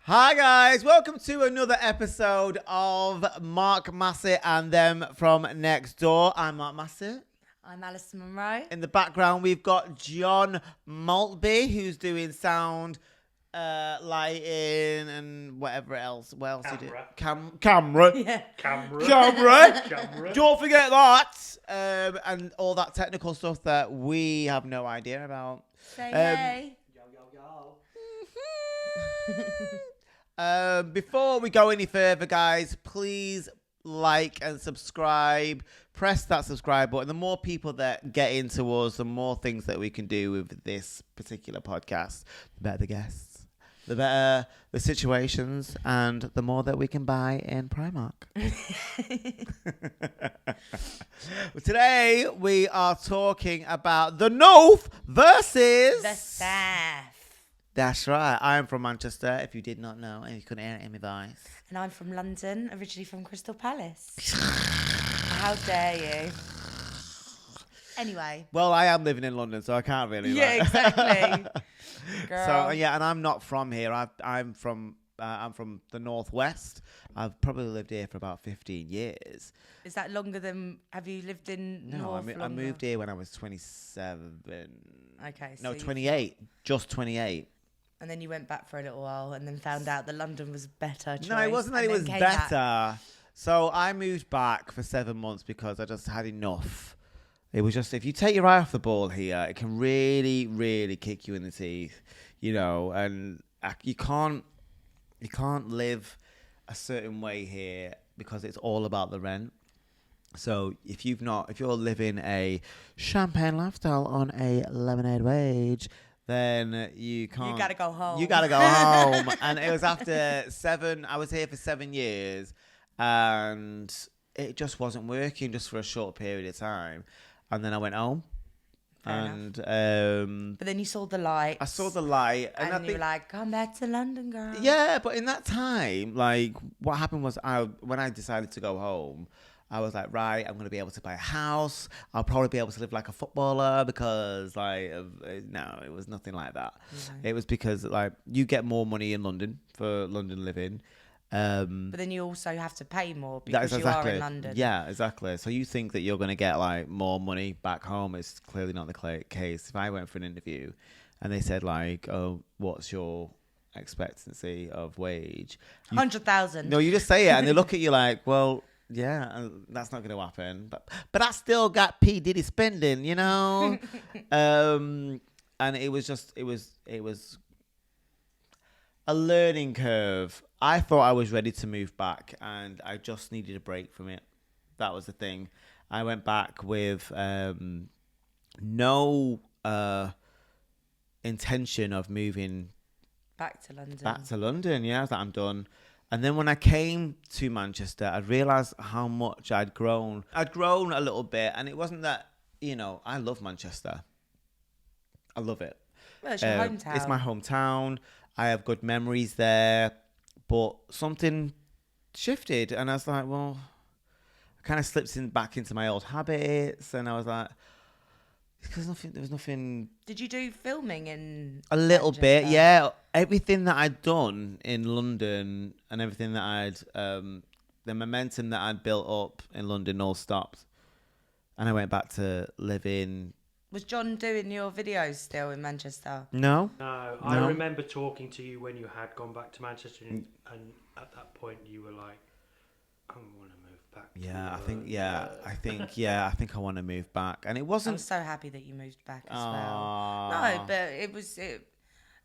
Hi guys, welcome to another episode of Mark Massey and Them from Next Door. I'm Mark Massey. I'm Allyson Monroe. In the background we've got John Maltby who's doing sound, lighting and whatever else. What else you do? Camera. Yeah. Camera. Don't forget that. And all that technical stuff that we have no idea about. Say hey. Before we go any further, guys, please like and subscribe. Press that subscribe button. The more people that get into us, the more things that we can do with this particular podcast. The better the guests, the better the situations, and the more that we can buy in Primark. Today, we are talking about the North versus The South. That's right. I'm from Manchester, if you did not know, and you couldn't hear it in my voice. And I'm from London, originally from Crystal Palace. How dare you? Anyway. Well, I am living in London, so I can't really. Yeah, exactly. Girl. So yeah, and I'm not from here. I'm from the northwest. I've probably lived here for about 15 years. Is that longer than? Have you lived in North? I moved here when I was 27. Okay. No, 28. Just 28. And then you went back for a little while, and then found out that London was better. No, it wasn't that it was better. Back. So I moved back for 7 months because I just had enough. It was just, if you take your eye off the ball here, it can really, really kick you in the teeth, you know. And you can't live a certain way here because it's all about the rent. So if you're living a champagne lifestyle on a lemonade wage, then you can't. You gotta go home. You gotta go home. And it was after I was here for 7 years, and it just wasn't working just for a short period of time. And then I went home. But then you saw the light. I saw the light, and you were like, "Come back to London, girl." Yeah, but in that time, like, what happened was, when I decided to go home, I was like, right, I'm going to be able to buy a house. I'll probably be able to live like a footballer because, like, no, it was nothing like that. Mm-hmm. It was because, like, you get more money in London for London living. But then you also have to pay more because you are in London. Yeah, exactly. So you think that you're going to get, like, more money back home. It's clearly not the case. If I went for an interview and they said, like, oh, what's your expectancy of wage? 100,000. No, you just say it and they look at you like, well... Yeah, that's not going to happen. But I still got P. Diddy spending, you know? And it was a learning curve. I thought I was ready to move back and I just needed a break from it. That was the thing. I went back with no intention of moving back to London. Yeah, I was like, I'm done. And then when I came to Manchester, I realised how much I'd grown. I'd grown a little bit, and it wasn't that, you know, I love Manchester. I love it. Well, it's your hometown. It's my hometown. I have good memories there. But something shifted, and I was like, well, I kind of slipped back into my old habits, and I was like, because there was nothing. Did you do filming in a little bit? Yeah, everything that I'd done in London and everything that I'd the momentum that I'd built up in London all stopped, and I went back to living. Was John doing your videos still in Manchester? No. I remember talking to you when you had gone back to Manchester, and at that point you were like, I want to move back. I think I want to move back, and it wasn't. I'm so happy that you moved back as well. No, but it was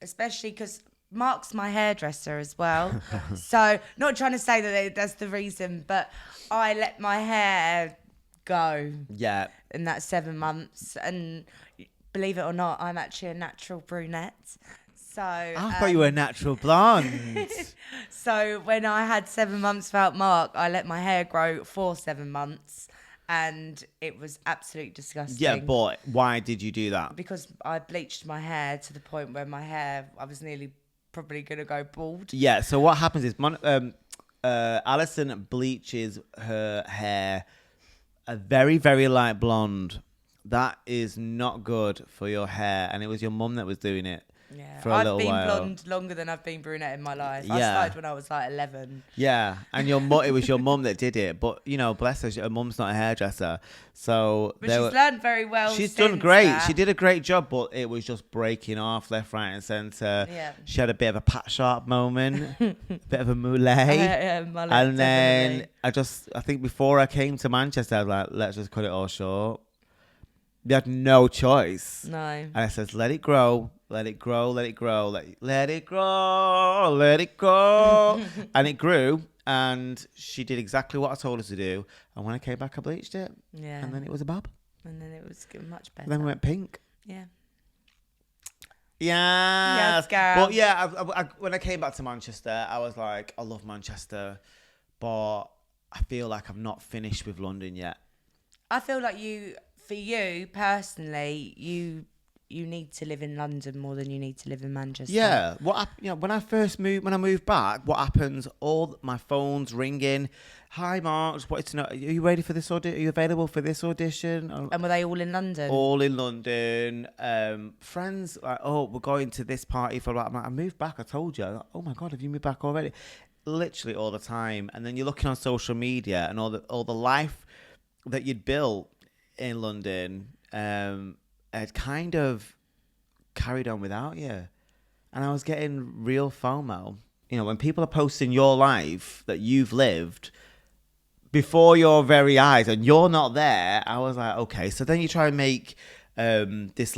especially because Mark's my hairdresser as well. So not trying to say that that's the reason, but I let my hair go. Yeah. In that 7 months, and believe it or not, I'm actually a natural brunette. So I thought you were a natural blonde. So when I had 7 months without Mark, I let my hair grow for 7 months, and it was absolutely disgusting. Yeah, but why did you do that? Because I bleached my hair to the point where I was nearly probably going to go bald. Yeah, so what happens is Allyson bleaches her hair a very, very light blonde. That is not good for your hair, and it was your mum that was doing it. Yeah, for a I've little been while. blonde longer than I've been brunette in my life. I Yeah. started when I was like 11. Yeah, and it was your mum that did it, but bless her, her mum's not a hairdresser, so But she's learned very well. she's done since great. that. She did a great job, but it was just breaking off left, right, and centre. Yeah. She had a bit of a Pat Sharp moment, a bit of a mullet, Mullet, and then definitely. I think before I came to Manchester, I was like, let's just cut it all short. You had no choice. No. And I says, let it grow, let it grow, let it grow, let it grow, let it grow. And it grew, and she did exactly what I told her to do. And when I came back, I bleached it. Yeah. And then it was a bob. And then it was much better. Then we went pink. Yeah. Yes, girl. But yeah, when I came back to Manchester, I was like, I love Manchester, but I feel like I'm not finished with London yet. I feel like for you personally, you need to live in London more than you need to live in Manchester. Yeah. When I moved back, what happens? All my phone's ringing. Hi, Mark. Just wanted to know, are you ready for this audition? Are you available for this audition? And were they all in London? All in London. Friends like, oh, we're going to this party for like. I moved back. I told you. Like, oh my God, have you moved back already? Literally all the time. And then you're looking on social media and all the life that you'd built in London, had kind of carried on without you. And I was getting real FOMO. When people are posting your life that you've lived before your very eyes and you're not there, I was like, okay. So then you try and make this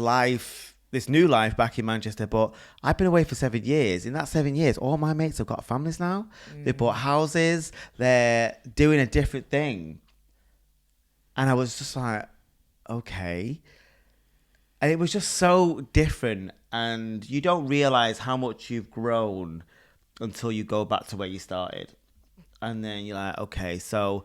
new life back in Manchester. But I've been away for 7 years. In that 7 years, all my mates have got families now. They bought houses. They're doing a different thing. And I was just like, okay. And it was just so different. And you don't realise how much you've grown until you go back to where you started. And then you're like, okay, so...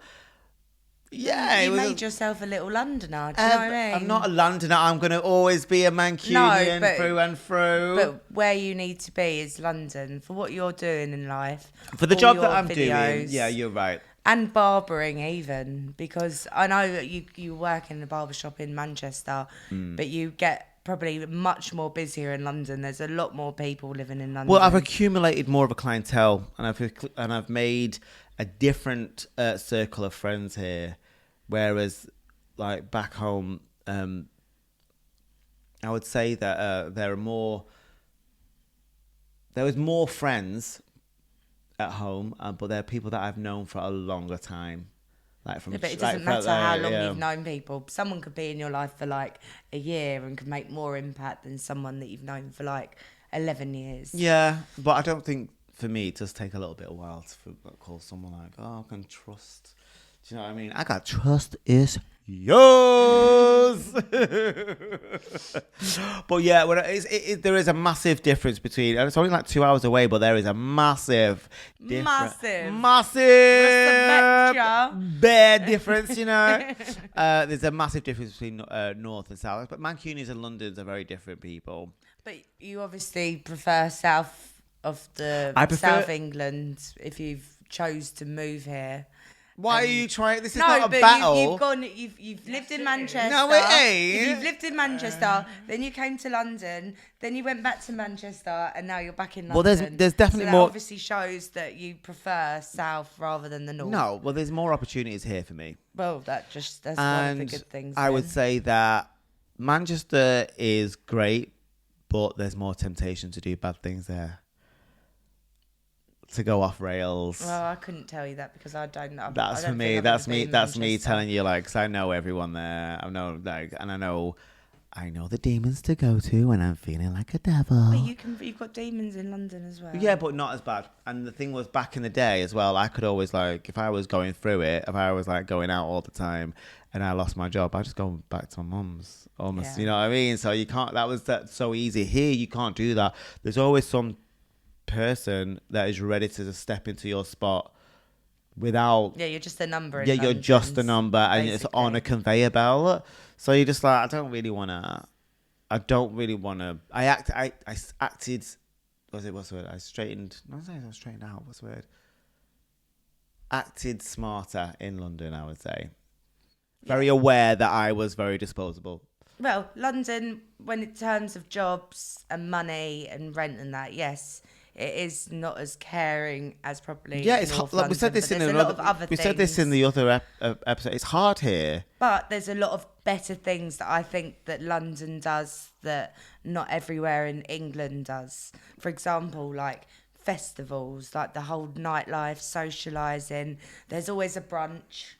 Yeah, you made yourself a little Londoner, do you know what I mean? I'm not a Londoner. I'm going to always be a Mancunian through and through. But where you need to be is London for what you're doing in life. For the job that I'm videos, doing, yeah, you're right. And barbering even, because I know that you work in a barbershop in Manchester, but you get probably much more busier in London. There's a lot more people living in London. Well, I've accumulated more of a clientele, and I've made a different circle of friends here, whereas like back home, I would say that there was more friends at home, but there are people that I've known for a longer time. But it doesn't matter how long you've known people. Someone could be in your life for like a year and could make more impact than someone that you've known for like 11 years. Yeah, but I don't think, for me, it does take a little bit of while to call someone like, oh, I can trust. Do you know what I mean? I got trust is yours. But yeah, there is a massive difference between, and it's only like 2 hours away, but there is a massive bare difference, There's a massive difference between North and South, but Mancunians and Londons are very different people. But you obviously prefer South of South England if you've chose to move here. Why are you trying? This is not a battle. You've lived in Manchester. No, it ain't. You've lived in Manchester, then you came to London, then you went back to Manchester, and now you're back in London. Well, there's definitely so that more. Obviously, shows that you prefer South rather than the North. No, well, there's more opportunities here for me. Well, that's one of the good things. I would say that Manchester is great, but there's more temptation to do bad things there. To go off rails. Well, I couldn't tell you that because I don't know. That's for me. That's me. That's me telling you, like, because I know everyone there. I know, like, and I know the demons to go to when I'm feeling like a devil. But you've got demons in London as well. Yeah, but not as bad. And the thing was, back in the day as well, I could always, like, if I was going through it, if I was like going out all the time, and I lost my job, I just go back to my mum's almost. Yeah. You know what I mean? So you can't. That's so easy. Here, you can't do that. There's always some person that is ready to just step into your spot without. Yeah, you're just a number. Yeah, you're just a number, and basically. It's on a conveyor belt. So you're just like, I don't really want to. I acted. What's the word? I straightened. Not saying I was straightened out. What's the word? Acted smarter in London, I would say. Very aware that I was very disposable. Well, London, when in terms of jobs and money and rent and that, yes, it is not as caring as probably Yeah, it's North like we London, said this but in there's a another. lot of other We things. said this in the other episode. It's hard here. But there's a lot of better things that I think that London does that not everywhere in England does. For example, like festivals, like the whole nightlife, socialising. There's always a brunch.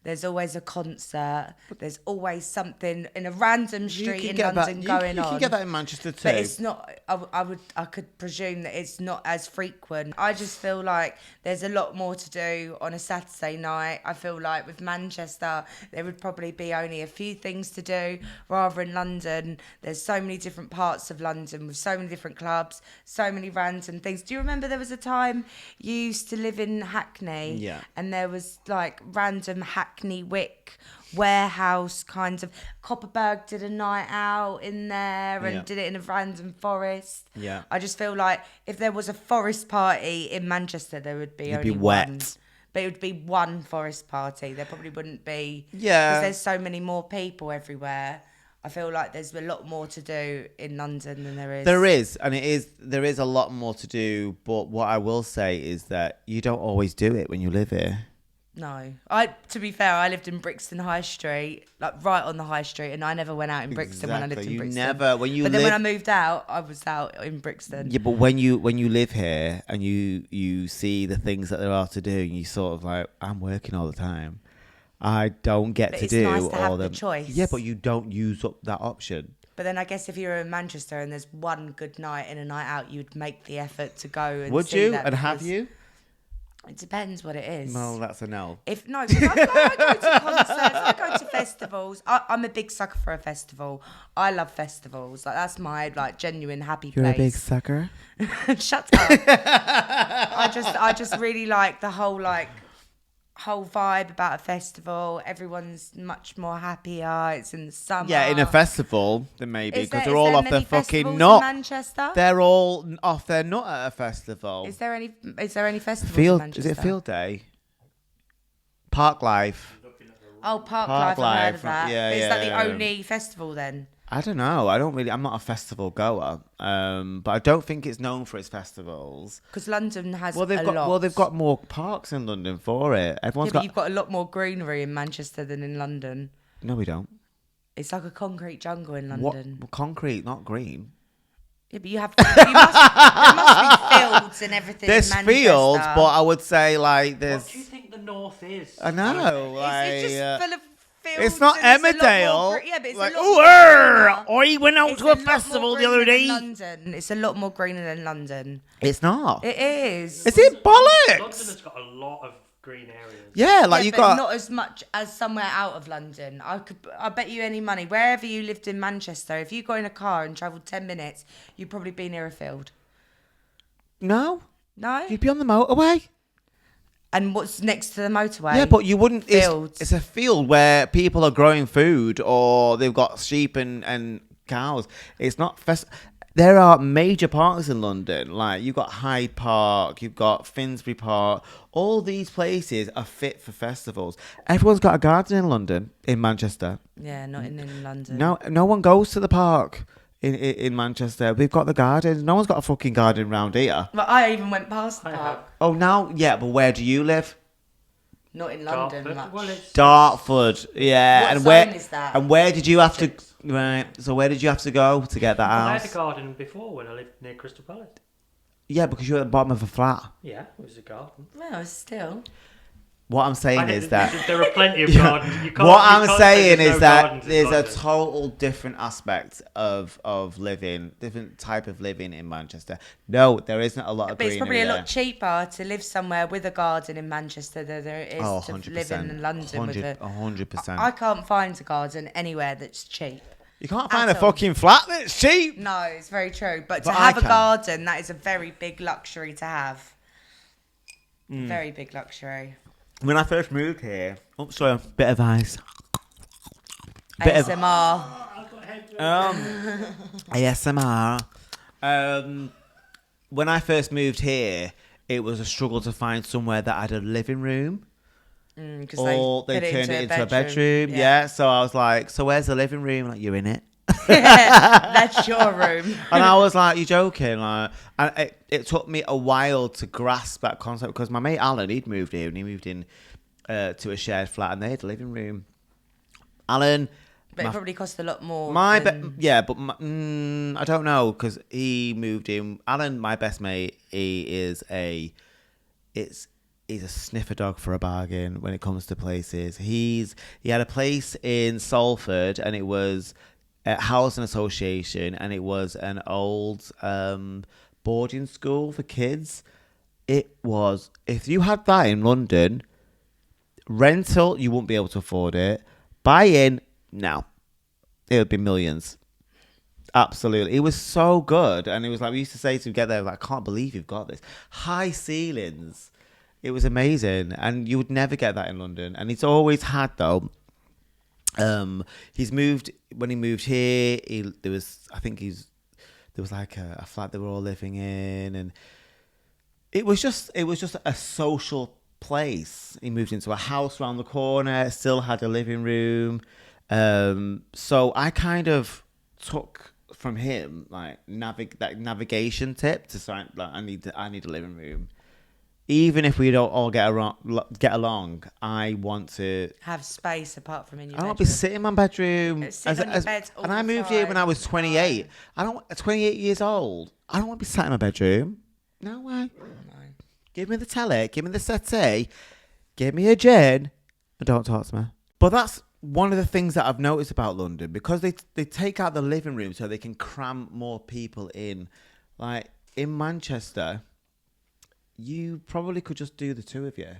There's always a concert. There's always something in a random street in London going on. You can get that in Manchester too. But it's not. I could presume that it's not as frequent. I just feel like there's a lot more to do on a Saturday night. I feel like with Manchester, there would probably be only a few things to do. Rather in London, there's so many different parts of London with so many different clubs, so many random things. Do you remember there was a time you used to live in Hackney? Yeah. And there was like random Hackney Wick warehouse kinds of. Copperberg did a night out in there and did it in a random forest. Yeah. I just feel like if there was a forest party in Manchester, there would be It'd only be wet. one. But it would be one forest party. There probably wouldn't be. Yeah. Because there's so many more people everywhere. I feel like there's a lot more to do in London than there is. There is, and there is a lot more to do. But what I will say is that you don't always do it when you live here. No. To be fair, I lived in Brixton High Street, like right on the High Street, and I never went out in Brixton when I lived in Brixton. But then when I moved out, I was out in Brixton. Yeah, but when you live here and you see the things that there are to do, and you sort of like, I'm working all the time. I don't get But to it's do nice to all have the them. choice. Yeah, but you don't use up that option. But then I guess if you're in Manchester and there's one good night and a night out, you'd make the effort to go and Would see you? that And have because you? It depends what it is. Well, that's a no. If no, because I go to concerts, I go to festivals. I'm a big sucker for a festival. I love festivals. Like that's my like genuine happy You're place. a big sucker. Shut up. I just really like the whole vibe about a festival. Everyone's much more happier. It's in the summer. Yeah, in a festival, then maybe Is because there- they're is all there off their many fucking festivals in nut. Manchester? They're all off their nut at a festival. Is there any festivals in Field? Manchester? Is it Field Day? Park Life. Oh, Park Park Life, I've heard of Life, that. yeah, Is that the yeah. only festival then? I don't know. I'm not a festival goer. But I don't think it's known for its festivals. Because London has Well, they've a got lot. they've got more parks in London for it. Yeah, Everyone's but got. you've got a lot more greenery in Manchester than in London. No, we don't. It's like a concrete jungle in What? London. Concrete, not green. Yeah, but there must be fields and everything There's in Manchester. fields, but I would say like What there's. do you think the north is? I know. It's just full of fields. It's not and it's a lot Emmerdale. more yeah, but it's Like, a lot ooh, more greener. I went out It's to a lot more festival the other greener day. than London. It's a lot more greener than London. It's not. It is. Is it London bollocks? has got a lot of green areas. Yeah, like Yeah, you but got. not as much as somewhere out of London. I bet you any money, wherever you lived in Manchester, if you got in a car and travelled 10 minutes, you'd probably be near a field. No, No? you'd be on the motorway. And what's next to the motorway? Yeah, but you wouldn't. Fields. It's a field where people are growing food or they've got sheep and cows. It's not There are major parks in London. Like you've got Hyde Park, you've got Finsbury Park. All these places are fit for festivals. Everyone's got a garden in London, in Manchester. Yeah, not in London. No one goes to the park in Manchester. We've got the garden. No one's got a fucking garden round here. But I even went past the I park. have. Oh, now, yeah, but where do you live? Not in London Dartford. much. Well, it's Dartford, yeah. What and zone where is that? And where did you have to? Six. Right. So where did you have to go to get that I had house? a garden before when I lived near Crystal Palace. Yeah, because you're at the bottom of a flat. Yeah, it was a garden. Well, still. What I'm saying is that. there are plenty of gardens. You can't, What you I'm can't saying say there's is no that gardens in there's a London. total different aspect of living, different type of living in Manchester. No, there isn't a lot of But it's greenery probably a there. lot cheaper to live somewhere with a garden in Manchester than there is Oh, to 100%. live in London with a... 100%. I can't find a garden anywhere that's cheap. You can't find a at all. fucking flat that's cheap. No, it's very true. But to But I have a can. garden, that is a very big luxury to have. Mm. Very big luxury. When I first moved here, sorry, bit of ice. Bit of ASMR. ASMR. When I first moved here, it was a struggle to find somewhere that had a living room. or they turned it into a bedroom. Yeah. So I was like, so where's the living room? Like, you're in it. That's your room. And I was like, you're joking. Like, and it took me a while to grasp that concept because my mate Alan, he'd moved here and he moved in to a shared flat and they had a living room. Alan... But it probably cost a lot more. I don't know because he moved in. Alan, my best mate, he's a sniffer dog for a bargain when it comes to places. He had a place in Salford and it was a housing association and it was an old boarding school for kids. It was, if you had that in London, rental you wouldn't be able to afford it. Buy in. No, it would be millions. Absolutely. It was so good. And it was like, we used to say to get there, like, I can't believe you've got this. High ceilings. It was amazing. And you would never get that in London. And he's always had, though, when he moved here, there was like a flat they were all living in. And it was just a social place. He moved into a house around the corner, still had a living room. So I kind of took from him like that navigation tip to say, like, I need a living room. Even if we don't all get along, I want to have space apart from in your I don't bedroom. want to be sitting in my bedroom. And I moved here when I was 28. 28 years old. I don't want to be sat in my bedroom. No way. No. Give me the telly. Give me the settee. Give me a gin. And don't talk to me. But that's one of the things that I've noticed about London, because they take out the living room so they can cram more people in. Like in Manchester, you probably could just do the two of you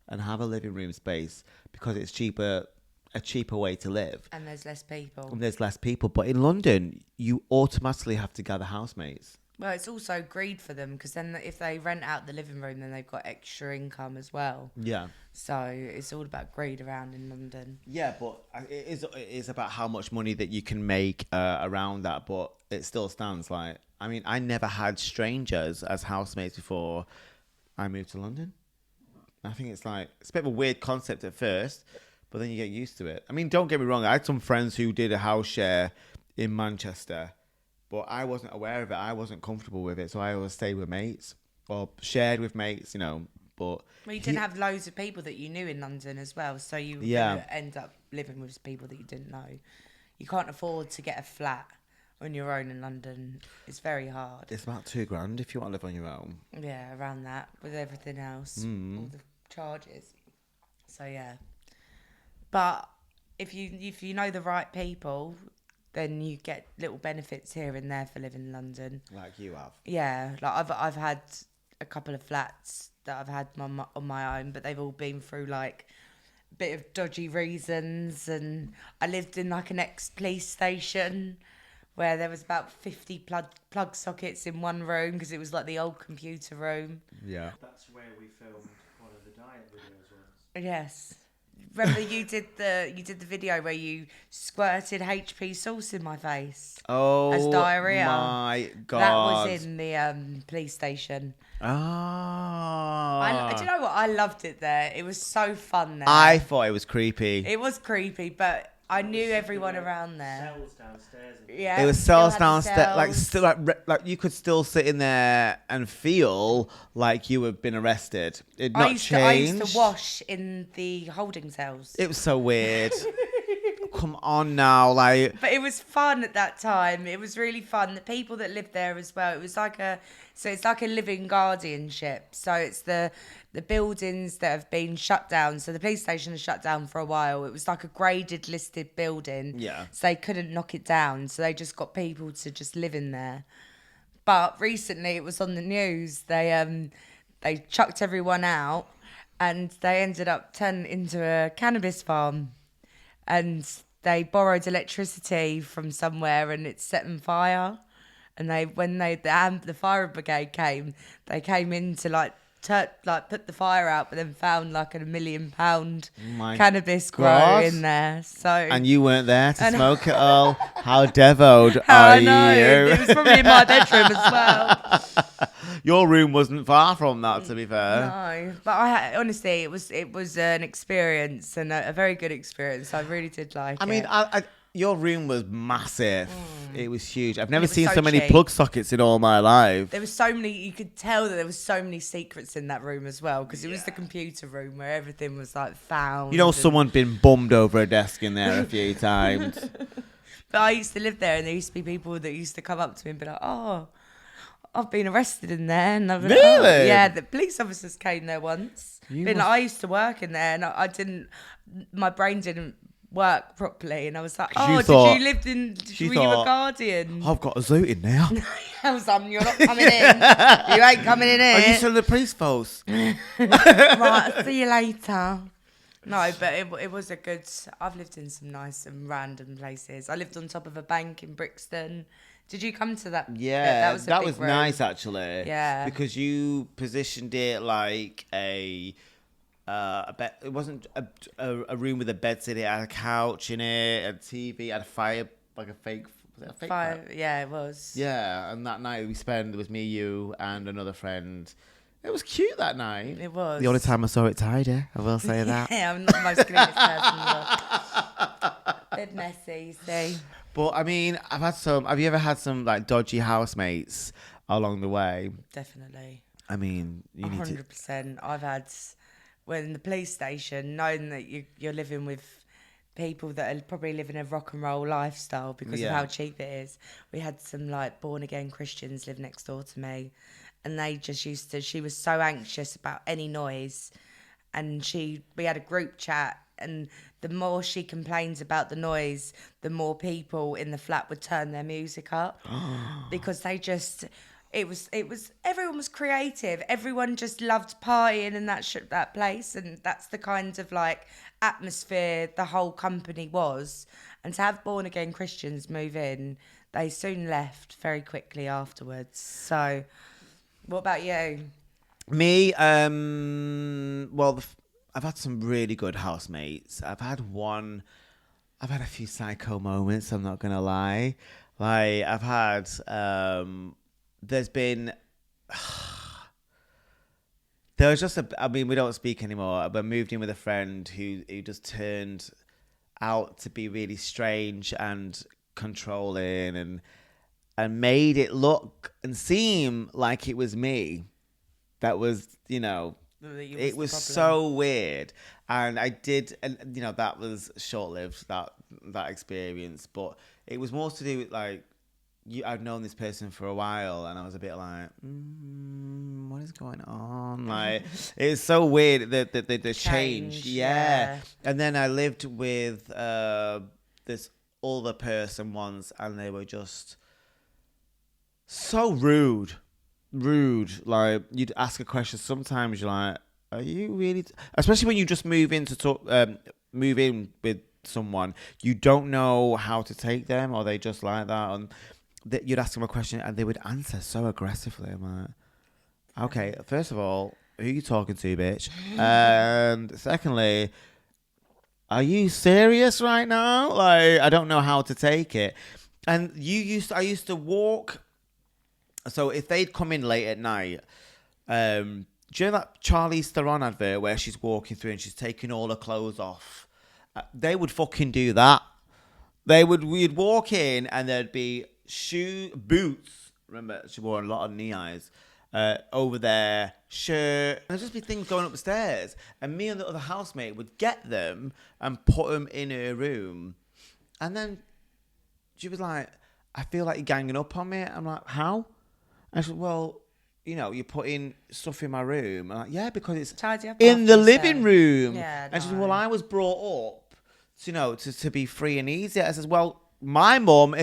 and have a living room space because it's a cheaper way to live. And there's less people. But in London, you automatically have to gather housemates. Well, it's also greed for them because then if they rent out the living room, then they've got extra income as well. Yeah. So it's all about greed around in London. Yeah, but it is about how much money that you can make around that. But it still stands. Like, I mean, I never had strangers as housemates before I moved to London. I think it's a bit of a weird concept at first, but then you get used to it. I mean, don't get me wrong. I had some friends who did a house share in Manchester. But I wasn't aware of it. I wasn't comfortable with it. So I always stayed with mates or shared with mates, you know. But you didn't have loads of people that you knew in London as well. So you end up living with people that you didn't know. You can't afford to get a flat on your own in London. It's very hard. It's about $2,000 if you want to live on your own. Yeah, around that with everything else, all the charges. So yeah. But if you know the right people, then you get little benefits here and there for living in London. Like you have. Yeah, like I've had a couple of flats that I've had on my own, but they've all been through like a bit of dodgy reasons. And I lived in like an ex-police station where there was about 50 plug sockets in one room because it was like the old computer room. Yeah. That's where we filmed one of the diet videos once. Yes. Remember you did the video where you squirted HP sauce in my face? Oh, as diarrhea. My God. That was in the police station. Oh. Do you know what? I loved it there. It was so fun there. I thought it was creepy. It was creepy, but I knew everyone around there. Cells downstairs. Yeah, it was cells downstairs. Like you could still sit in there and feel like you had been arrested. I used to wash in the holding cells. It was so weird. Come on now, like. But it was fun at that time. It was really fun. The people that lived there as well. It was like it's like a living guardianship. So it's the buildings that have been shut down. So the police station is shut down for a while. It was like a graded listed building. Yeah. So they couldn't knock it down. So they just got people to just live in there. But recently it was on the news. They chucked everyone out and they ended up turning into a cannabis farm. And they borrowed electricity from somewhere and it set them fire. And when the fire brigade came, they came in to put the fire out, but then found like a £1 million cannabis grow in there. So and you weren't there to smoke it all. How devoed are I know. you? It was probably in my bedroom as well. your room wasn't far from that, to be fair. No, but honestly, it was an experience and a very good experience. I really did like it. I mean, your room was massive. It was huge. I've never was seen so so many cheap. plug sockets in all my life. There was so many. You could tell that there was so many secrets in that room as well, because it was the computer room where everything was like found. You know, and- someone's been bummed over a desk in there a few times. But I used to live there, and there used to be people that used to come up to me and be like, "Oh, I've been arrested in there." And I've been like, "Oh." Really? Yeah, the police officers came there once. You Been must- like, I used to work in there, and I didn't. My brain didn't work properly, and I was like, 'Cause you "Oh, thought- did you lived in? she Were you a thought, guardian?" I've got a zoot in there. I was like, "You're not coming in. You ain't coming in Are you here." still the police force? Right, see you later. No, but it was a good. I've lived in some nice and random places. I lived on top of a bank in Brixton. Did you come to that? Yeah, a that big was room. nice actually. Yeah. because you positioned it like a bed. It wasn't a room with a bed sitting. It had a couch in it, a TV, had a fire, like a fake. Was it a fake fire? Yeah, it was. Yeah, and that night we spent, it was me, you, and another friend. It was cute that night. It was. The only time I saw it tidy, I will say that. Yeah, I'm not the most cleanest person. Bit messy, you see. But I mean, I've had some. Have you ever had some like dodgy housemates along the way? Definitely. I mean, you need to. 100%. I've had when the police station, knowing that you're living with people that are probably living a rock and roll lifestyle because Yeah. of how cheap it is. We had some like born again Christians live next door to me, and they just used to. She was so anxious about any noise, and we had a group chat. And the more she complains about the noise, the more people in the flat would turn their music up because they just. It was. Everyone was creative. Everyone just loved partying in that place, and that's the kind of like atmosphere the whole company was. And to have born again Christians move in, they soon left very quickly afterwards. So, what about you? Me, well, I've had some really good housemates. I've had a few psycho moments, I'm not gonna lie. Like, I've had, there's been, there was just I mean, we don't speak anymore, but I moved in with a friend who just turned out to be really strange and controlling and made it look and seem like it was me. That was, it was so weird. And I did, and that was short-lived, that experience. But it was more to do with like, I've known this person for a while, and I was a bit like, what is going on? Like, it's so weird that the change. Yeah. And then I lived with this other person once, and they were just so rude. Like, you'd ask a question. Sometimes you're like, are you really? Especially when you just move in with someone, you don't know how to take them, or they just like that, and you'd ask them a question and they would answer so aggressively. I'm like, okay, first of all, who are you talking to, bitch? And secondly, are you serious right now? Like, I don't know how to take it. And I used to walk. So if they'd come in late at night, do you know that Charlize Theron advert where she's walking through and she's taking all her clothes off? They would fucking do that. We'd walk in and there'd be boots. Remember, she wore a lot of knee highs. Over there, shirt. There'd just be things going up the stairs. And me and the other housemate would get them and put them in her room. And then she was like, I feel like you're ganging up on me. I'm like, how? And she said, well, you're putting stuff in my room. I'm like, yeah, because it's Tidy up in after the yourself. living room. Yeah, and she said, no. well, I was brought up, to be free and easy. I says, well, my mum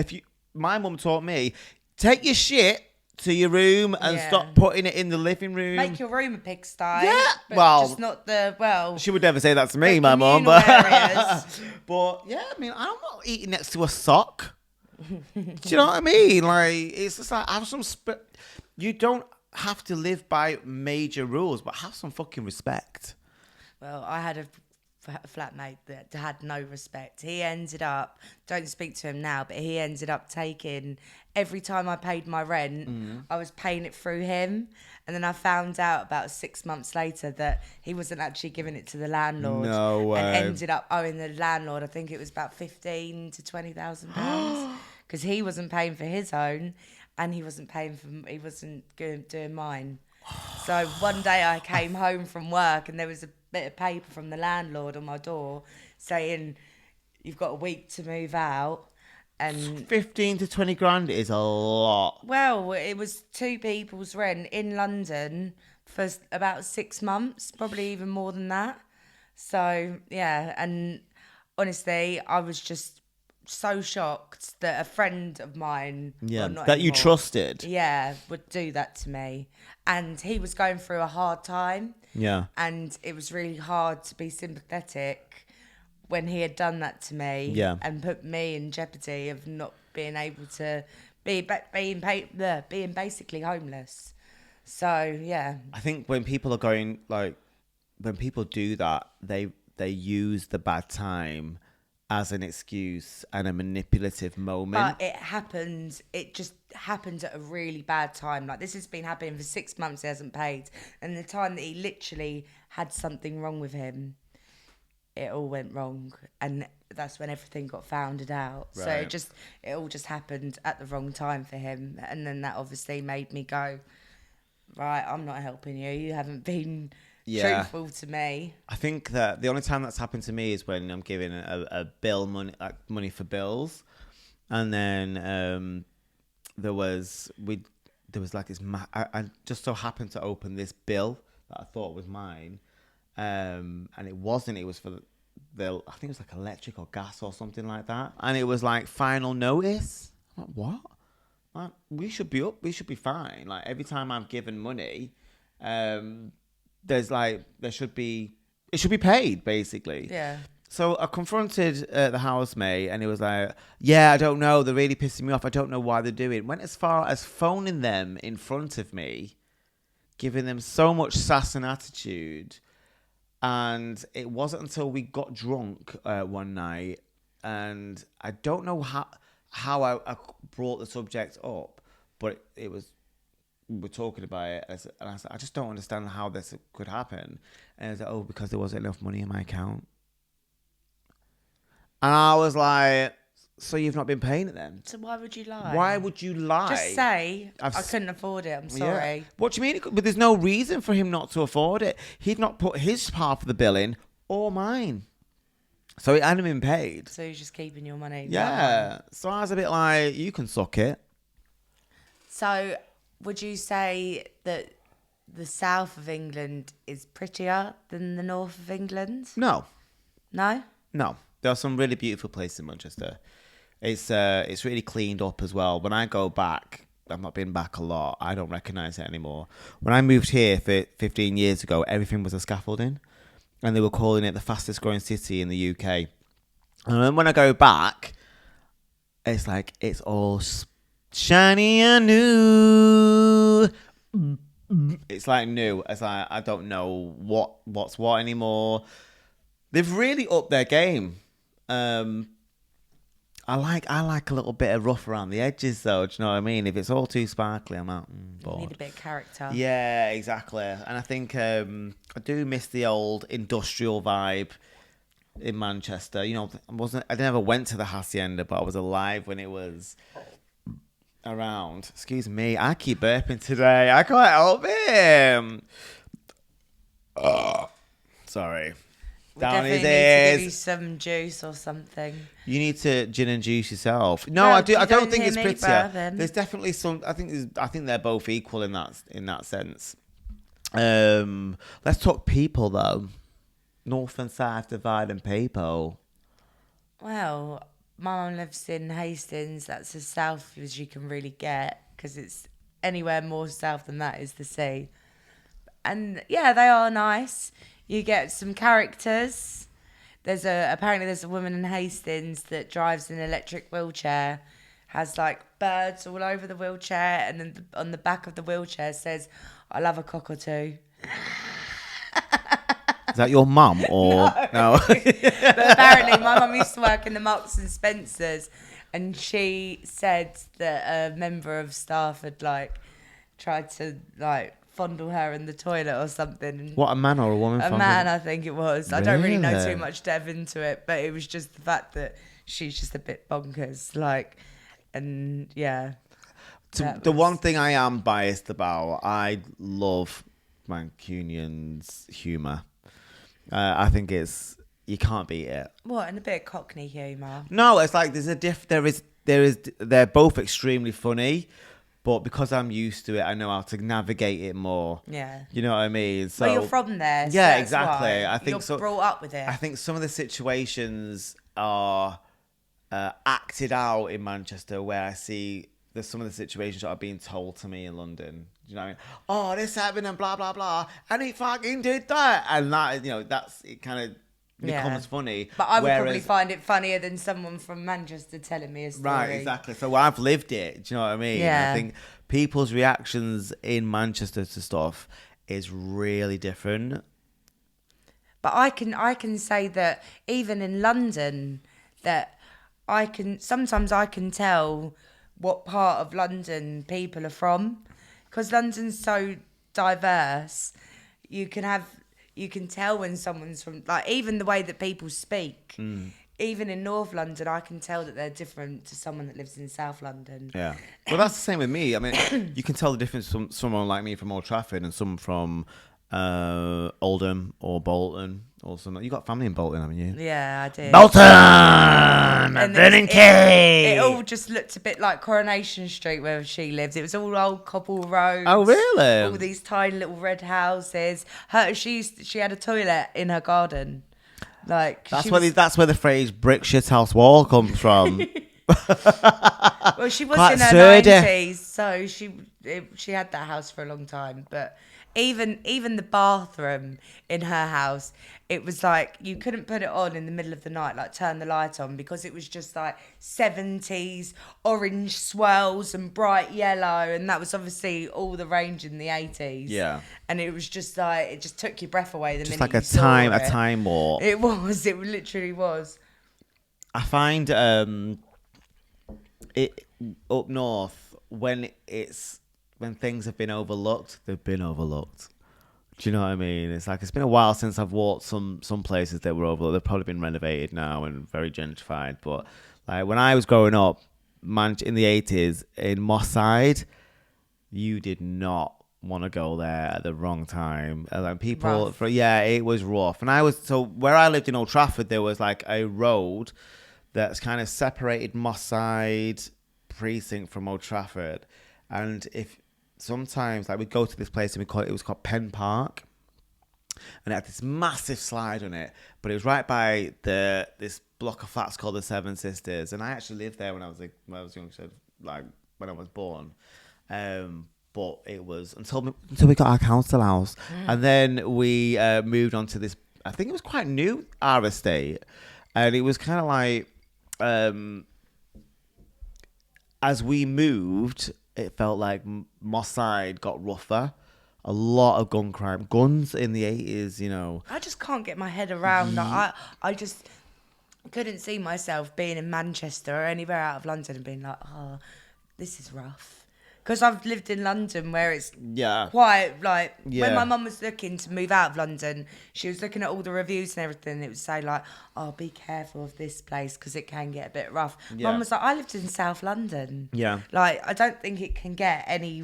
taught me, take your shit to your room and stop putting it in the living room. Make your room a pigsty. Yeah, but well, just not the she would never say that to me, the my mum. communal But, areas. but yeah, I mean, I'm not eating next to a sock. Do you know what I mean? Like, it's just like, have some you don't have to live by major rules, but have some fucking respect. Well, I had a flatmate that had no respect. He ended up, don't speak to him now, but he ended up taking, every time I paid my rent, I was paying it through him. And then I found out about 6 months later that he wasn't actually giving it to the landlord. No way. And ended up owing the landlord, I think it was about £15,000 to £20,000, because he wasn't paying for his own, and he wasn't doing mine. So one day I came home from work and there was a bit of paper from the landlord on my door saying, you've got a week to move out. And 15 to 20 grand is a lot. well, it was 2 people's rent in London for about 6 months, probably even more than that. So, yeah, and honestly, I was just so shocked that a friend of mine, well, not that you anymore, trusted. yeah, would do that to me. And he was going through a hard time. Yeah. And it was really hard to be sympathetic when he had done that to me. Yeah. And put me in jeopardy of not being able to being basically homeless. So yeah. I think when people are going, like, when people do that, they use the bad time as an excuse and a manipulative moment. But it just happened at a really bad time. Like, this has been happening for 6 months, he hasn't paid. And the time that he literally had something wrong with him, it all went wrong. And that's when everything got founded out. Right. So it all just happened at the wrong time for him. And then that obviously made me go, right, I'm not helping you. You haven't been truthful to me. I think that the only time that's happened to me is when I'm giving a bill money for bills, and then there was like this. I just so happened to open this bill that I thought was mine, and it wasn't. It was for the I think it was like electric or gas or something like that, and it was like final notice. I'm like, what? Like, we should be up. We should be fine. Like, every time I'm given money, it should be paid, basically. Yeah. So I confronted the housemate, and it was like, yeah, I don't know. They're really pissing me off. I don't know why they're doing it. Went as far as phoning them in front of me, giving them so much sass and attitude. And it wasn't until we got drunk one night, and I don't know how I brought the subject up, but it was, we were talking about it, and I said, I just don't understand how this could happen. And I said, oh, because there wasn't enough money in my account. And I was like, so you've not been paying it then? So why would you lie? Why would you lie? Just say, I couldn't afford it, I'm sorry. Yeah. What do you mean? But there's no reason for him not to afford it. He'd not put his half of the bill in, or mine. So it hadn't been paid. So you're just keeping your money. Yeah. So I was a bit like, you can suck it. So would you say that the south of England is prettier than the north of England? No. No? No. There are some really beautiful places in Manchester. It's really cleaned up as well. When I go back, I've not been back a lot. I don't recognise it anymore. When I moved here 15 years ago, everything was a scaffolding. And they were calling it the fastest growing city in the UK. And then when I go back, it's like, it's all shiny and new. It's like new. It's like, I don't know what's what anymore. They've really upped their game. I like a little bit of rough around the edges, though. Do you know what I mean? If it's all too sparkly, I'm out. Bored. You need a bit of character. Yeah, exactly. And I think I do miss the old industrial vibe in Manchester. You know, I never went to the Hacienda, but I was alive when it was around. Excuse me, I keep burping today. I can't help it. Sorry. We Down his definitely need to give ears. you some juice or something. You need to gin and juice yourself. No, Well, I do. I you don't don't think hear it's me prettier. burping. There's definitely some. I think they're both equal in that sense. Let's talk people though. North and South divide and people. Well, my mum lives in Hastings. That's as south as you can really get, because it's anywhere more south than that is the sea. And yeah, they are nice. You get some characters. Apparently there's a woman in Hastings that drives an electric wheelchair, has like birds all over the wheelchair, and then on the back of the wheelchair says, "I love a cockatoo." Is that your mum or no? But apparently my mum used to work in the Marks and Spencers, and she said that a member of staff had like tried to like fondle her in the toilet or something. And What, a man or a woman? a man, I think it was. I don't really know Really? too much depth into it, but it was just the fact that she's just a bit bonkers, like, and yeah. The one thing I am biased about, I love Mancunian's humour. I think you can't beat it. What, and a bit of Cockney humour. No, it's like they're both extremely funny, but because I'm used to it, I know how to navigate it more. Yeah. You know what I mean? So Well, you're from there. So yeah, that's exactly. why. I think you're so. brought up with it. I think some of the situations are acted out in Manchester, where I see there's some of the situations that are being told to me in London. You know what I mean? Oh, this happened and blah blah blah, and he fucking did that, and that, that's it. Kind of becomes funny. But I would probably find it funnier than someone from Manchester telling me a story. Right, exactly. So I've lived it. Do you know what I mean? Yeah. I think people's reactions in Manchester to stuff is really different. But I can say that even in London, that sometimes I can tell what part of London people are from, because London's so diverse. You can tell when someone's from, like, even the way that people speak. Even in North London, I can tell that they're different to someone that lives in South London. Yeah. Well, that's the same with me. I mean, you can tell the difference from someone like me from Old Trafford and someone from Oldham or Bolton or something. You got family in Bolton, haven't you? Yeah, I did. Bolton! And Vernon Key! it all just looked a bit like Coronation Street where she lived. It was all old cobble roads. Oh, really? All these tiny little red houses. She had a toilet in her garden. Like, That's where the phrase "brick shit house wall" comes from. Well, she was Quite in her sturdy. 90s, so she had that house for a long time. But even the bathroom in her house, it was like you couldn't put it on in the middle of the night, like turn the light on, because it was just like 70s orange swirls and bright yellow, and that was obviously all the range in the 80s. Yeah. And it was just like, it just took your breath away the Just minute like you saw it. a time warp. It literally was. I find it up north when things have been overlooked, they've been overlooked. Do you know what I mean? It's like, it's been a while since I've walked some places that were overlooked. They've probably been renovated now and very gentrified. But like when I was growing up, in the 80s in Moss Side, you did not want to go there at the wrong time. Like people, it was rough. And where I lived in Old Trafford, there was like a road that's kind of separated Moss Side precinct from Old Trafford. And if sometimes, like, we'd go to this place and it was called Penn Park, and it had this massive slide on it, but it was right by this block of flats called the Seven Sisters. And I actually lived there when I was young, so like when I was born. But it was until we got our council house, and then we moved on to this. I think it was quite new, our estate, and it was kind of like as we moved, it felt like Moss Side got rougher. A lot of gun crime, guns in the 80s. I just can't get my head around that. I just couldn't see myself being in Manchester or anywhere out of London and being like, oh, this is rough. Because I've lived in London where it's quite like, when my mum was looking to move out of London, she was looking at all the reviews and everything. It would say like, oh, be careful of this place because it can get a bit rough. Mum was like, I lived in South London. Yeah. Like, I don't think it can get any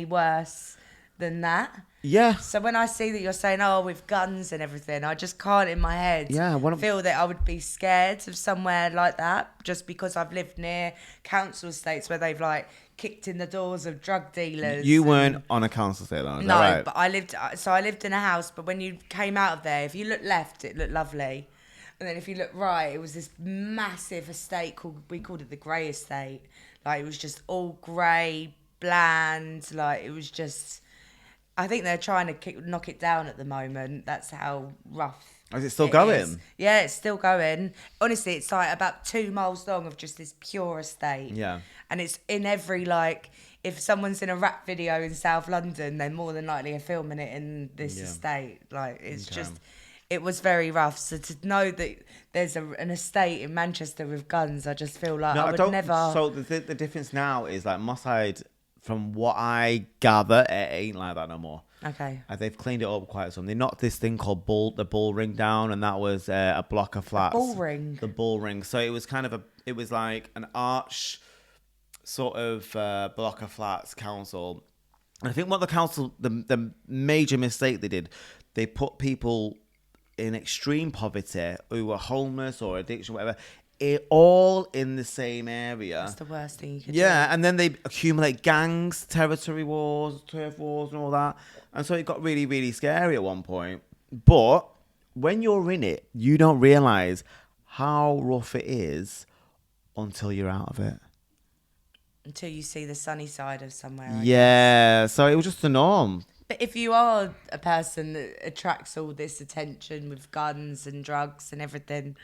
worse than that. Yeah. So when I see that you're saying, oh, with guns and everything, I just can't in my head feel that I would be scared of somewhere like that, just because I've lived near council estates where they've like kicked in the doors of drug dealers. You weren't on a council estate, though, no, right? but I lived in a house, but when you came out of there, if you looked left, it looked lovely. And then if you look right, it was this massive estate we called it the Grey Estate. Like, it was just all grey, bland, like it was just... I think they're trying to knock it down at the moment. That's how rough. Is it still going? Is. Yeah, it's still going. Honestly, it's like about 2 miles long of just this pure estate. Yeah. And it's in every, like, if someone's in a rap video in South London, they're more than likely filming it in this estate. Like, it's just, it was very rough. So to know that there's an estate in Manchester with guns, I just feel like I would never. So the difference now is like Moss Side, from what I gather, it ain't like that no more. Okay. They've cleaned it up quite some. They knocked this thing called the Bull Ring down, and that was a block of flats. Bull Ring. The Bull Ring. So it was kind of it was like an arch sort of block of flats council. And I think what the council, the major mistake they did, they put people in extreme poverty who were homeless or addiction, whatever, all in the same area. That's the worst thing you could do. Yeah, and then they accumulate gangs, territory wars, turf wars, and all that. And so it got really, really scary at one point. But when you're in it, you don't realise how rough it is until you're out of it. Until you see the sunny side of somewhere. I Yeah, so it was just the norm. But if you are a person that attracts all this attention with guns and drugs and everything,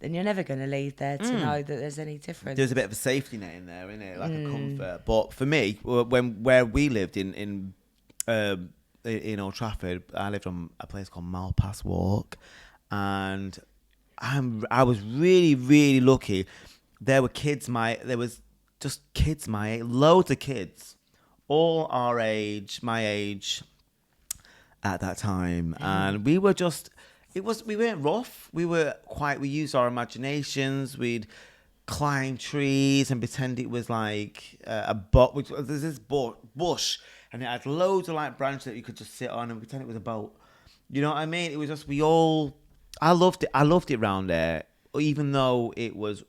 then you're never going to leave there to know that there's any difference. There's a bit of a safety net in there, isn't it? Like a comfort. But for me, where we lived in Old Trafford, I lived on a place called Malpass Walk, and I was really, really lucky. There was just kids my age, loads of kids, all our age, my age at that time. And we were just, we weren't rough. We used our imaginations. We'd climb trees and pretend it was like there's this bush, and it had loads of like branches that you could just sit on and pretend it was a boat. You know what I mean? It was just, I loved it around there. Even though it was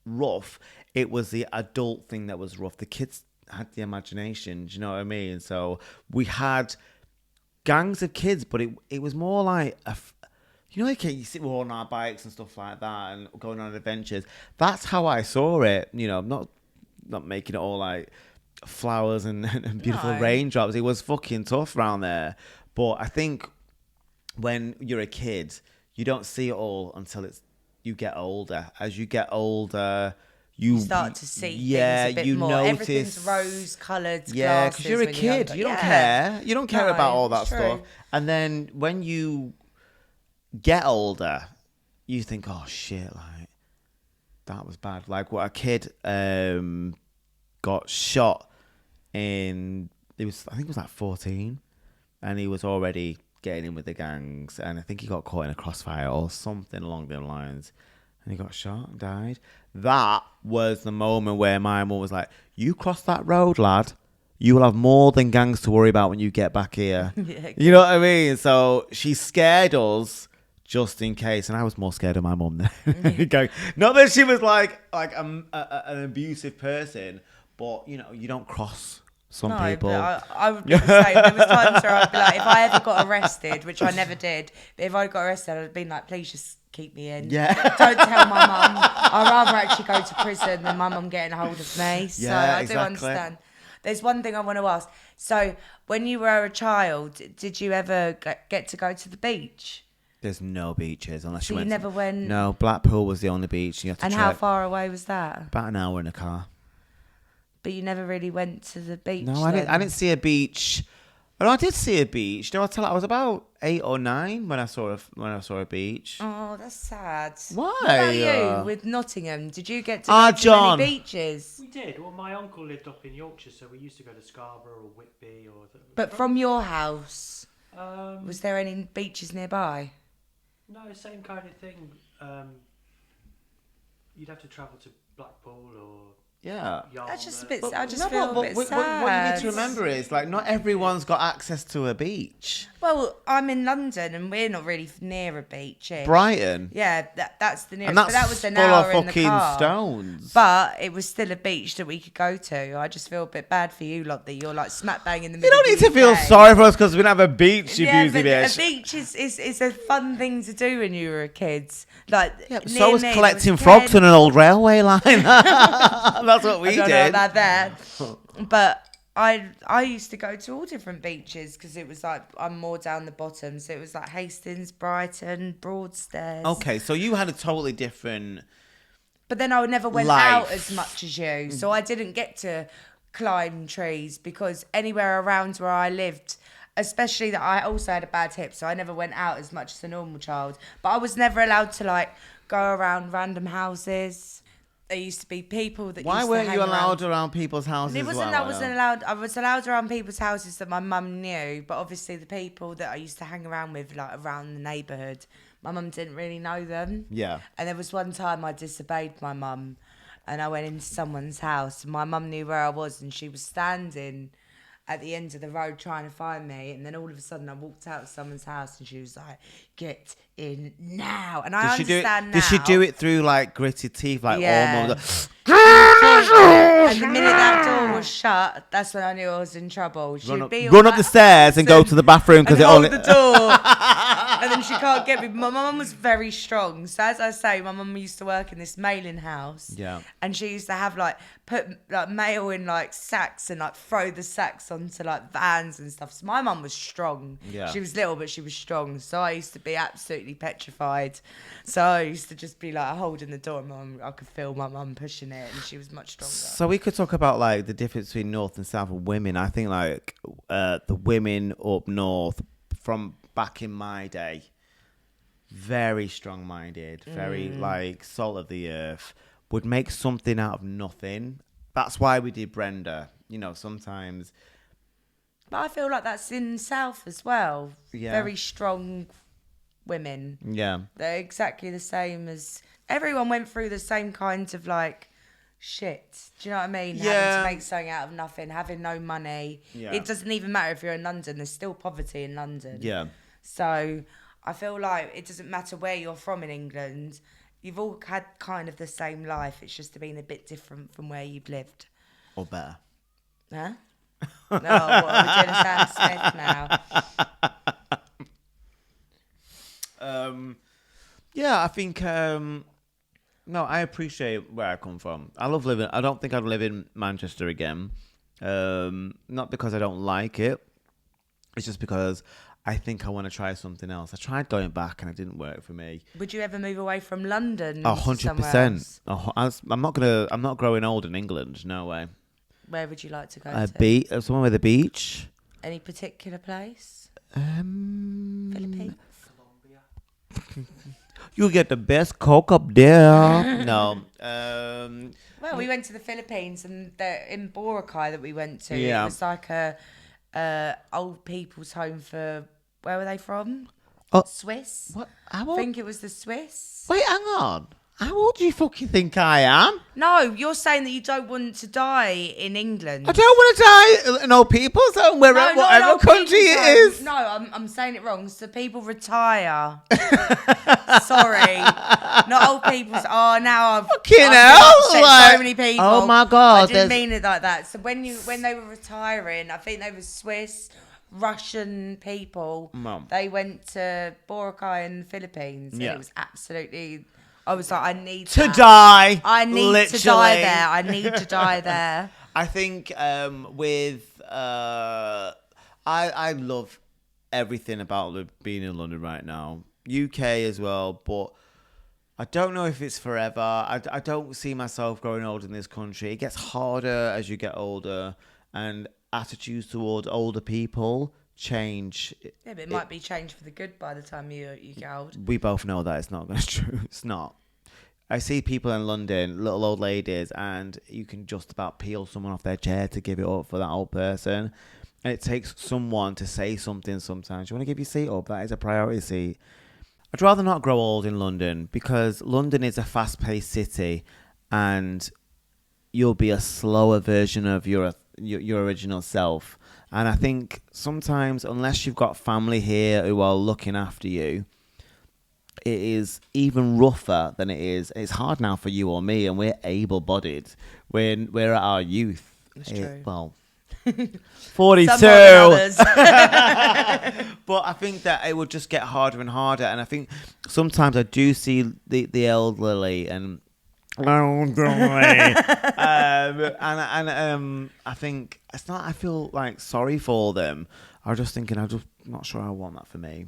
rough, it was the adult thing that was rough. The kids had the imagination, do you know what I mean? So we had gangs of kids, but it was more like like you sit on our bikes and stuff like that and going on adventures. That's how I saw it. Not making it all like flowers and beautiful raindrops. It was fucking tough around there. But I think when you're a kid, you don't see it all until you get older. As you get older, you start to see things a bit more. Notice, everything's rose-coloured glasses. Yeah, because you're a kid. You don't care. You don't care about all that stuff. And then when you get older, you think, oh shit, like that was bad. Like what a kid got shot I think it was like 14, and he was already getting in with the gangs, and I think he got caught in a crossfire or something along those lines, and he got shot and died. That was the moment where my mum was like, you cross that road, lad, you will have more than gangs to worry about when you get back here. Yeah, you know what I mean? So she scared us just in case, and I was more scared of my mum than not that she was like an abusive person, but you don't cross some people. But I would be the same. There was times where I'd be like, if I ever got arrested, which I never did, but if I got arrested, I'd have been like, please just keep me in. Yeah. Don't tell my mum. I'd rather actually go to prison than my mum getting hold of me. So yeah, I do understand. There's one thing I want to ask. So when you were a child, did you ever get to go to the beach? There's no beaches unless so you went. You never went. No, Blackpool was the only beach. You had to and trek. how far away was that? About an hour in a car. But you never really went to the beach. No, I didn't see a beach. Oh, I did see a beach. No, I was about 8 or 9 when I saw a beach. Oh, that's sad. Why? What about you with Nottingham? Did you get to go to many beaches? We did. Well, my uncle lived up in Yorkshire, so we used to go to Scarborough or Whitby or. But from your house, was there any beaches nearby? No, same kind of thing. You'd have to travel to Blackpool or. Yeah. That's just a bit. I just feel a bit sad. What you need to remember is, like, not everyone's got access to a beach. Well, I'm in London, and we're not really near a beach. Brighton. Yeah, that's the nearest. And that's but that was an full hour of in the fucking car. stones. But it was still a beach that we could go to. I just feel a bit bad for you, lot, that you're like smack bang in the middle. You don't need to feel sorry for us because we don't have a beach, you yeah, beauty bitch. A beach is a fun thing to do when you were a kid. Like, yeah, so was collecting frogs on an old railway line. That's what we did. About that, but I used to go to all different beaches because it was like I'm more down the bottom, so it was like Hastings, Brighton, Broadstairs. Okay, so you had a totally different. But then I never went life. out as much as you, so I didn't get to climb trees because anywhere around where I lived, especially that I also had a bad hip, so I never went out as much as a normal child. But I was never allowed to like go around random houses. There used to be people that. Why used weren't to you hang allowed around. around people's houses? It wasn't as that I well, wasn't allowed. I was allowed around people's houses that my mum knew, but obviously the people that I used to hang around with, like around the neighbourhood, my mum didn't really know them. Yeah. And there was one time I disobeyed my mum, and I went into someone's house, and my mum knew where I was, and she was standing at the end of the road trying to find me, and then all of a sudden I walked out of someone's house, and she was like, "Get in now!" And I understand now. Did she do it through like gritted teeth, like Yeah. almost? And the minute that door was shut, that's when I knew I was in trouble. She'd Run up the stairs and go to the bathroom because and it hold only. the door. And then she can't get me. My mum was very strong. So as I say, my mum used to work in this mailing house. Yeah. And she used to have put mail in like sacks and like throw the sacks onto like vans and stuff. So my mum was strong. Yeah. She was little, but she was strong. So I used to be absolutely petrified. So I used to just be like holding the door. And I could feel my mum pushing it, and she was much stronger. So we could talk about like the difference between North and South of women. I think like the women up north from back in my day, very strong-minded, very like salt of the earth, would make something out of nothing. That's why we did Brenda. You know, sometimes. But I feel like that's in South as well. Yeah. Very strong women. Yeah. They're exactly the same as everyone went through the same kinds of like shit. Do you know what I mean? Yeah. Having to make something out of nothing, having no money. Yeah. It doesn't even matter if you're in London. There's still poverty in London. Yeah. So I feel like it doesn't matter where you're from in England. You've all had kind of the same life. It's just been a bit different from where you've lived. Or better. Huh? No, what, we're doing Sam Smith now. Yeah, I think. No, I appreciate where I come from. I love living. I don't think I'd live in Manchester again. Not because I don't like it. It's just because I think I want to try something else. I tried going back and it didn't work for me. Would you ever move away from London? 100%. I'm not growing old in England. No way. Where would you like to go to? Somewhere with a beach. Any particular place? Philippines. Colombia. You get the best Coke up there. No. Well, we went to the Philippines, and in Boracay that we went to, Yeah. it was like a old people's home for, where were they from? Oh. Swiss. What? I think it was the Swiss. Wait, hang on. How old do you fucking think I am? No, you're saying that you don't want to die in England. I don't want to die in old people's home, whatever country it is. No, I'm saying it wrong. So people retire. Sorry. Not old people's. Oh, now I've upset so many people. Oh my God. I didn't mean it like that. So when they were retiring, I think they were Swiss, Russian people. Mum. They went to Boracay in the Philippines. And Yeah. it was absolutely... I was like, I need To that. die. I need literally. to die there. I need to die there. I think I love everything about being in London right now. UK as well, but I don't know if it's forever. I don't see myself growing old in this country. It gets harder as you get older, and attitudes towards older people change. Yeah, but it might be changed for the good by the time you get old. We both know that it's not going to be true. It's not. I see people in London, little old ladies, and you can just about peel someone off their chair to give it up for that old person. And it takes someone to say something sometimes. You want to give your seat up? That is a priority seat. I'd rather not grow old in London because London is a fast-paced city and you'll be a slower version of your original self. And I think sometimes, unless you've got family here who are looking after you, it is even rougher than it is. It's hard now for you or me, and we're able-bodied. We're at our youth. That's true. Well, 42. Some more than others. But I think that it would just get harder and harder. And I think sometimes I do see the elderly and I think it's not. I feel like sorry for them. I was just thinking, I'm just not sure I want that for me.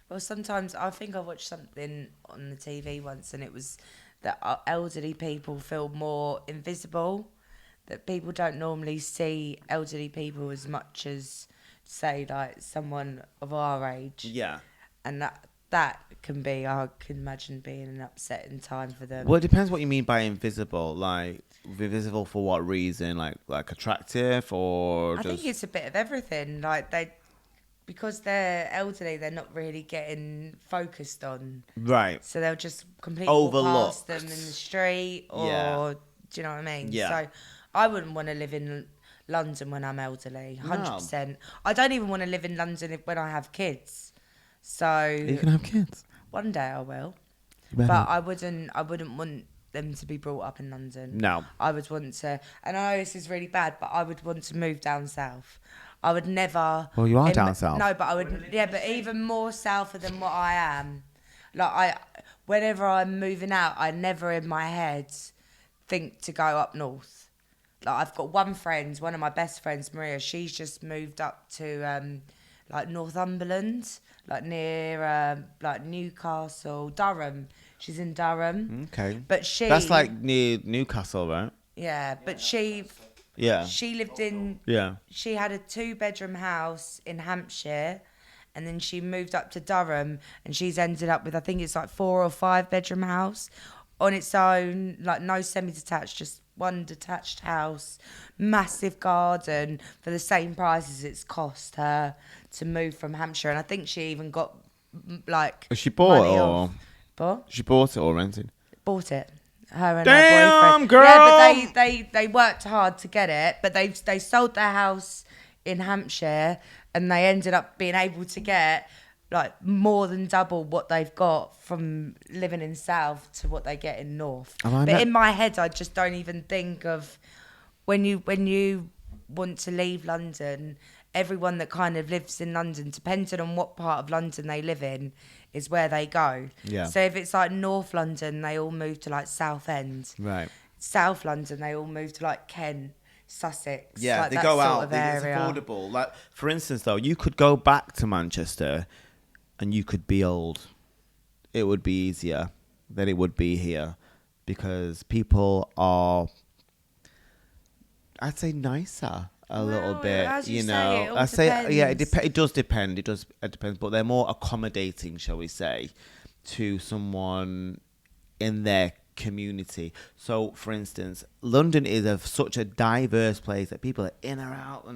Well, sometimes I think I watched something on the TV once, and it was that elderly people feel more invisible. That people don't normally see elderly people as much as say like someone of our age. Yeah. And that can be, I can imagine being an upsetting time for them. Well, it depends what you mean by invisible. Like, invisible for what reason? Like attractive or I just... think it's a bit of everything. Like because they're elderly, they're not really getting focused on. Right. So they'll just completely walk past them in the street, or do you know what I mean? Yeah. So I wouldn't want to live in London when I'm elderly, 100%. No. I don't even want to live in London when I have kids. So You can have kids. one day I will, You better. but I wouldn't want them to be brought up in London. No. I would want to, and I know this is really bad, but I would want to move down south. I would never. Well, you are down south. No, but I would. Yeah, but even more south than what I am. Like whenever I'm moving out, I never in my head think to go up north. Like I've got one of my best friends, Maria. She's just moved up to like Northumberland, like near like Newcastle, Durham. She's in Durham. Okay. But That's like near Newcastle, right? Yeah, but she lived in. Yeah. She had a 2-bedroom house in Hampshire, and then she moved up to Durham, and she's ended up with, I think it's like 4 or 5-bedroom house on its own, like no semi-detached, just one detached house, massive garden for the same price as it's cost her to move from Hampshire. And I think she even got like. She bought money it off. or What? she bought it or rented? Bought it. Her and Damn, her boyfriend. girl! Yeah, but they worked hard to get it, but they sold their house in Hampshire, and they ended up being able to get like more than double what they've got from living in South to what they get in North. But in my head, I just don't even think of when you want to leave London. Everyone that kind of lives in London, depending on what part of London they live in, is where they go. Yeah. So if it's like North London, they all move to like Southend. Right. South London, they all move to like Kent, Sussex. Yeah, like they that go sort out. of It's area. affordable. Like, for instance, though, you could go back to Manchester and you could be old. It would be easier than it would be here because people are, I'd say, nicer a little bit. as you say, know, it all I say, yeah, it depends. does depend. It depends, but they're more accommodating, shall we say, to someone in their community. So, for instance, London is such a diverse place that people are in or out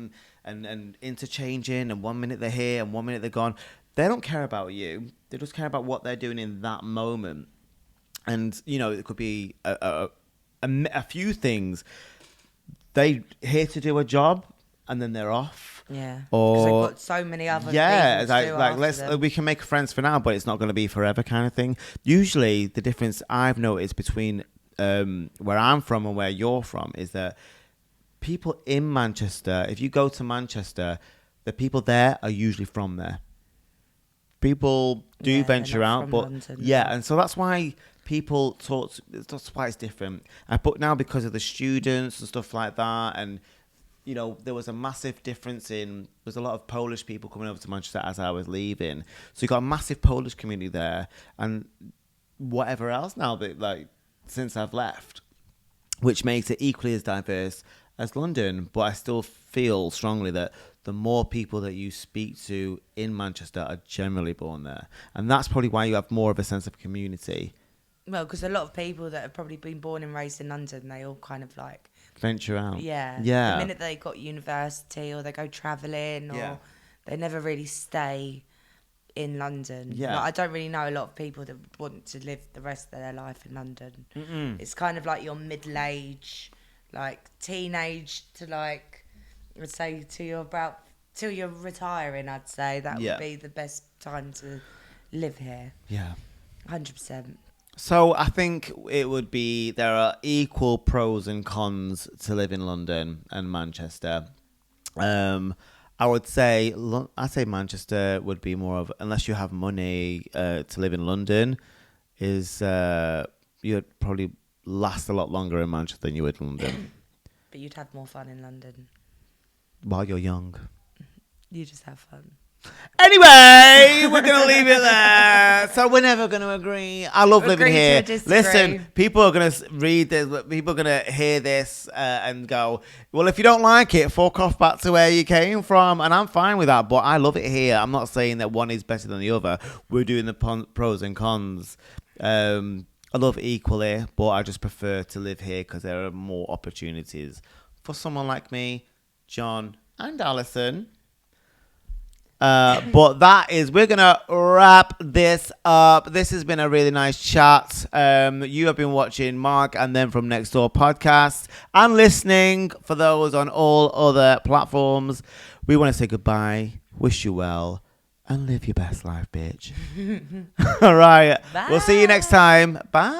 and interchanging, and 1 minute they're here and 1 minute they're gone. They don't care about you. They just care about what they're doing in that moment. And, you know, it could be a few things. They here to do a job and then they're off. Yeah. Or because they've got so many other people to do like after them. we can make friends for now, but it's not going to be forever kind of thing. Usually the difference I've noticed between where I'm from and where you're from is that people in Manchester, if you go to Manchester, the people there are usually from there. People do venture out, but London, and so that's why people talk. That's why it's different. But now because of the students and stuff like that, and you know, there was a massive difference there's a lot of Polish people coming over to Manchester as I was leaving, so you got a massive Polish community there, and whatever else now that like since I've left, which makes it equally as diverse as London. But I still feel strongly that the more people that you speak to in Manchester are generally born there. And that's probably why you have more of a sense of community. Well, because a lot of people that have probably been born and raised in London, they all kind of like... venture out. Yeah. Yeah. The minute they got university or they go travelling or they never really stay in London. Yeah. Like, I don't really know a lot of people that want to live the rest of their life in London. Mm-mm. It's kind of like your middle age, like teenage to like... I'd say till you're retiring, I'd say that would be the best time to live here. Yeah. 100%. So I think it would be, there are equal pros and cons to live in London and Manchester. I would say, Manchester would be more of, unless you have money to live in London, you'd probably last a lot longer in Manchester than you would in London. But you'd have more fun in London. While you're young. You just have fun. Anyway, we're going to leave it there. So we're never going to agree. I love living Agree to here. disagree. Listen, people are going to read this. People are going to hear this and go, well, if you don't like it, fuck off back to where you came from. And I'm fine with that. But I love it here. I'm not saying that one is better than the other. We're doing the pros and cons. I love equally, but I just prefer to live here because there are more opportunities for someone like me, John, and Allyson. But we're going to wrap this up. This has been a really nice chat. You have been watching Mark and Them From Next Door podcast and listening for those on all other platforms. We want to say goodbye, wish you well, and live your best life, bitch. All right. Bye. We'll see you next time. Bye.